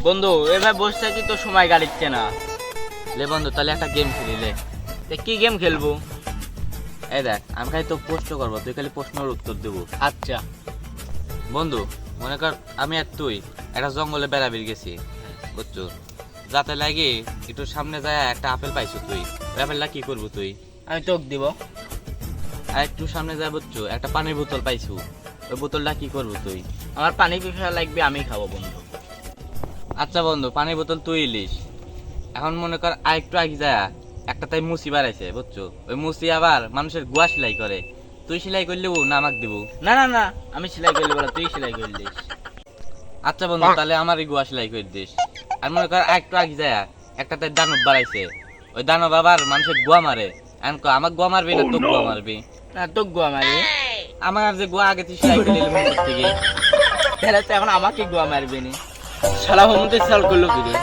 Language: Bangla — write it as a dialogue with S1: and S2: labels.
S1: বন্ধু এবার বসে থাকি তো সময় কাটছে না। লে বন্ধু তাহলে একটা গেম খেলি লে। কি গেম খেলবো? এই দেখ আমি খালি তো প্রশ্ন করবো, তুই খালি প্রশ্নের উত্তর দেবো। আচ্ছা বন্ধু, মনে কর আমি আর তুই একটা জঙ্গলে বেড়াবেড়ি গেছি, বুঝছো? যাতে লাগে একটু সামনে যায় একটা আপেল পাইছো, তুই ওই আপেলটা কি করবো তুই? আমি তোকে দিব। আর একটু সামনে যায় বুঝছো একটা পানির বোতল পাইছো, ওই বোতলটা কি করবো তুই? আমার পানি পিপাসা লাগবে, আমি খাবো বন্ধু। আচ্ছা বন্ধু, পানির বোতল তুই ইলিশ। এখন মনে কর আর একটু আগে যায় একটা তাই মুসি বাড়াইছে, বুঝছো? ওই মুসি আবার মানুষের গুয়া সেলাই করে, তুই সেলাই করলে না আমাকে দিব? না না না, আমি সেলাই করলে বলা, তুই সেলাই করে দিস। আচ্ছা বন্ধু তাহলে আমারই গুয়া সেলাই করে দিস। আর মনে কর আর একটু আগে যায় একটা তাই দানব বাড়াইছে, ওই দানব আবার মানুষের গুয়া মারে। এখন আমার গুয়া মারবি না তোর গুয়া মারবি? না তোর গুয়া মারবি। আমার যে গুয়া আগে তুই সেলাই করে দিলি মুখের থেকে, তাহলে তো এখন আমাকে গুয়া মারবি নি। শালা হোমতে সাল করলো কি রে?